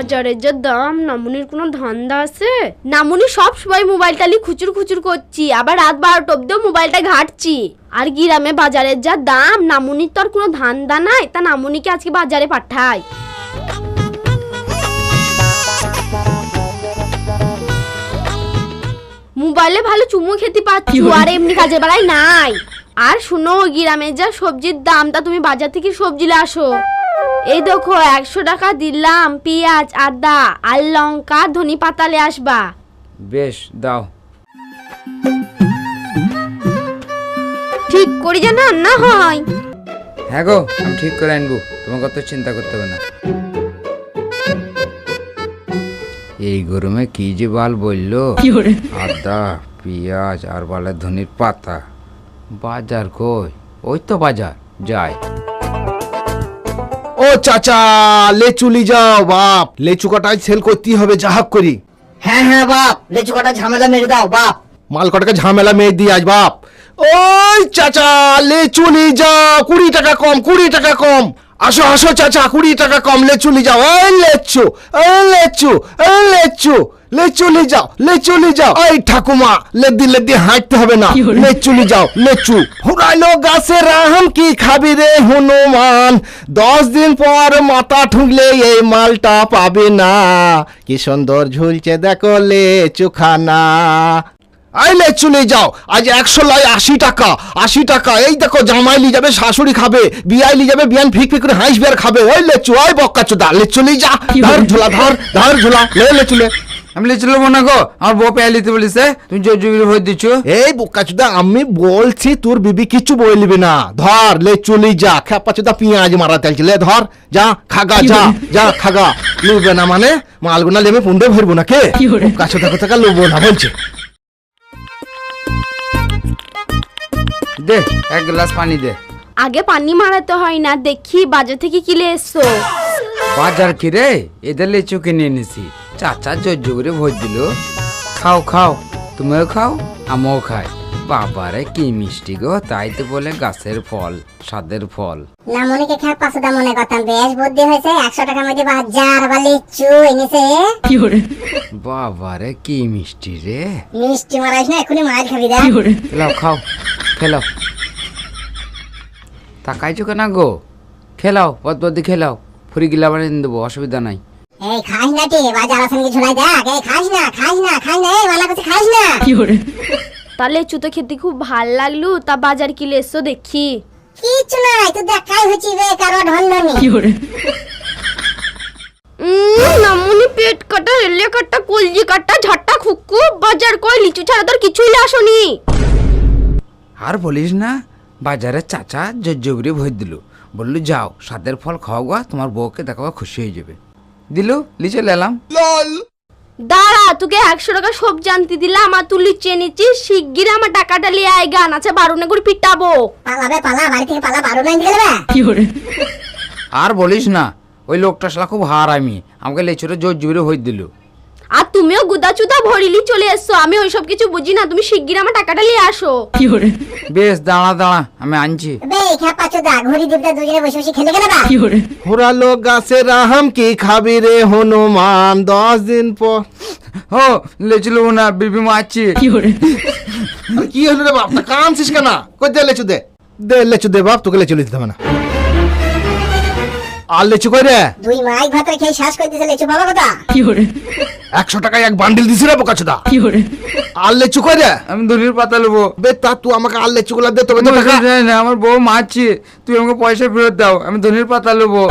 বাজারের যা দাম, নামুনির কোনো ধান্দা আছে? নামুনি সব সময় মোবাইলটা নিয়ে খুচুর খুচুর করছি, আবার রাত 12টা অব্দিও মোবাইলটা ঘাটছি। আর গ্রামে বাজারের যা দাম, নামুনির তো আর কোনো ধান্দা নাই, তা নামুনিকে আজকে বাজারে পাঠাই। মোবাইলে ভালো চুমু খেতে পাচ্ছি, আর এমনি কাজের বেলায় নাই। আর শুনো, গ্রামের যা সবজির দাম, তা তুমি বাজার থেকে সবজি আসো। এই দেখো 100 টাকা দিলাম, পেঁয়াজ, আদা আর লঙ্কা, ধনি পাতা লে আসবা। বেশ, দাও। ঠিক করে যেন রান্না হয়। হ্যাঁ গো, আমি ঠিক করে আনবো, তোমাকে অত চিন্তা করতে হবে না। এই গরমে কি যে বাল বললো, আদা, পেঁয়াজ আর বালের ধনির পাতা। বাজার কই? ওই তো বাজার, যাই। ও চাচা, লেচু লি যাও বাপ, লেচু কটায় সেল করতেই হবে যাহাক করি। হ্যাঁ হ্যাঁ বাপ, লেচু কটা ঝামেলা মেরে দাও বাপ। মাল কটাকে ঝামেলা মেয়ে দিয়ে আজ বাপ। ওই চাচা, লেচু লি যাও, 20 টাকা কম, 20 টাকা কম। আসো আসো চাচা, 20 টাকা কম, লেচু লি যাও। এই লেচু, এই লেচু, এই লেচু, লেচু লি যাও, লেচু লি যাও। এই ঠাকুমা, লেদি লেদি হাঁটতে হবে না, লেচু লি যাও, লেচু। হুরাইলো গাছে রাম কি খাবি রে হনুমান, 10 দিন পর মাথা ঠুকলে এই মালটা পাবে না। কি সুন্দর ঝুলছে দেখো লেচু খানা। এই লেচু নিয়ে যাও, আজ 100 লাই 80 টাকা, 80 টাকা। এই দেখো, জামাই লি যাবে, শাশুড়ি খাবে, বিয়াই লি যাবে, বিয়ান ফিক ফিক করে হাঁসবে আর খাবে। ওই লেচু, ওই বক্কা চোদা, লেচু নিয়ে যা। ধর ঝোলা, ধর ধর ঝোলা, লেচু লে। আমি লিচু নেবো না গো, আমার বউ পেয়ে লিতে বলিছে, তুমি জোর জোর হয়ে দিচ্ছ। এই বোকা চোদা, আমি বলছি তোর বিবি কিচ্ছু বলবি না। ধর লেচু নিয়ে যা, খেপা চোদা পেঁয়াজ মারা তেলছে, লে ধর, যা খাগা, যা যা খাগা। লুবে না মানে মালগুনা লেবে পুন্ডে ভরবো না কে? বোকা চোদা কোথাকার লুবো না বলছে। দে 1 গ্লাস পানি দে। আগে পানি মারাতে হয় না, দেখি বাজার থেকে কিলে এসছো। বাজার কি রে, এদের লিচু কিনে এনেছি, চাচা জোর করে ভোজ দিল। খাও খাও, তুমিও খাও, আমিও খাই। বাবারে কি মিষ্টি গো, তাই তো বলে গাছের ফল, স্বাদের ফল। নামুনিকে খেয়ে 500 টাকা মনে করতাম, বেশ বুদ্ধি হয়েছে। 100 টাকার মধ্যে বাজার আবার লিচু এনেছে। বাবারে কি মিষ্টি রে। মিষ্টি মারাইস না, এখনই মার খাবি রে। খেলাও, খাও খেলাও। তাকাইছো কেন গো, খেলাও, পদ্মদি খেলাও, ফুরি গিলা বানিয়ে দেবো, অসুবিধা নাই। এই খাস না টি, বাজার আছে নাকি ঝুলাই দেখ। এই খাস না, খাস না, খাস না, এই মানা করছে খাস না। তাহলে চুতো খেতে খুব ভাল লাগলো, তা বাজার কিলে এসছো দেখি। কিছু নাই, তুই দেখাই হচ্ছি বে কারো ঢন্ডনি। নামুনি পেট কাটা, রেলে কাটা, কলজি কাটা, ঝাট্টা খুক্কু, বাজার কই লিচু ছাড়া তোর কিছুই আসনি। আর বলিস না, বাজারে চাচা জজ্জগরি ভোজ দিল, বললো যাও স্বাদের ফল খাও গা, তোমার বউকে দেখাবা খুশি হয়ে যাবে। দিল, লিচে লেলাম। দাঁড়া, তোকে 100 টাকা সবজি আনতে দিলাম, আর তুই লিচে নিচ্ছিস। শিগগির আমার টাকাটা লিয়ে আয়, গান আছে 12 করে পিটাবো। পালাবে পালা, বাড়ি থেকে পালা, 12 নাইন গেলে। আর বলিস না, ওই লোকটা শালা খুব হারামি, আমাকে লিচুটা জোর জোরে ভোজ দিল। আর তুমিও গুদা চুদা ভরিলি চলে এসছো, আমি ওইসব কিছু বুঝি না। তুমি শিগগির আমার টাকাটা নিয়ে আসো। বেশ, দাঁড়া দাঁড়া, আমি আনছি। বে খেপা চোদা, ঘড়ি দিবটা দুজনে বসে বসে খেলে গেলে বা। হুরালো গাছে রাম কি খাবি রে হনুমান, 10 দিন পর। ও লেচু নেবো না, বিবি মারছি। কি হলো রে বাপ, তা কাঁদছিস কেন? কই দে লেচু, দে দে লেচু দে বাপ, তোকে লেচু দিতে হবে না। আর লেচু কই রে? 2 মাইক ভাত খেয়ে শ্বাস করে দিছে, লেচু পাবা কথা। 100 টাকায় এক বান্ডিল দিছি রে বোকা চোদা। আর লেচু কই রে? আমি ধনির পাতা নেবো। বে তা তুই আমাকে আর লেচু গুলা দে, তবে তো টাকা। না, আমার বউ মারছি, তুই আমাকে পয়সা ফেরত দাও, আমি ধনির পাতা নেবো।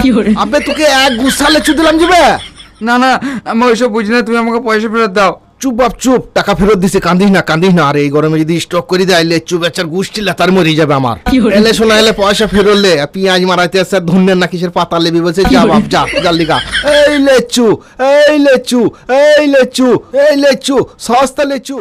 আবে তোকে এক গুছা লেচু দিলাম যাবে। না না, আমি ওইসব বুঝি না, তুমি আমাকে পয়সা ফেরত দাও। চুপ বাপ চুপ, টাকা ফেরত দিছে, কান্দিস না কান্দিস না। আর এই গরমে যদি স্টক করে দেয়, লেচু বেচার গুষ্টি লাতার মরে যাবে আমার। এলে শোনা এলে পয়সা ফেরত লে, পেঁয়াজ মারাইতে আসছে, ধন্যের না কিসের পাতা লেবি বলছে, যা বাপ যা, জাল্লিকা। এই লেচু, এই লেচু, এই লেচু, এই লেচু, সস্তা লেচু।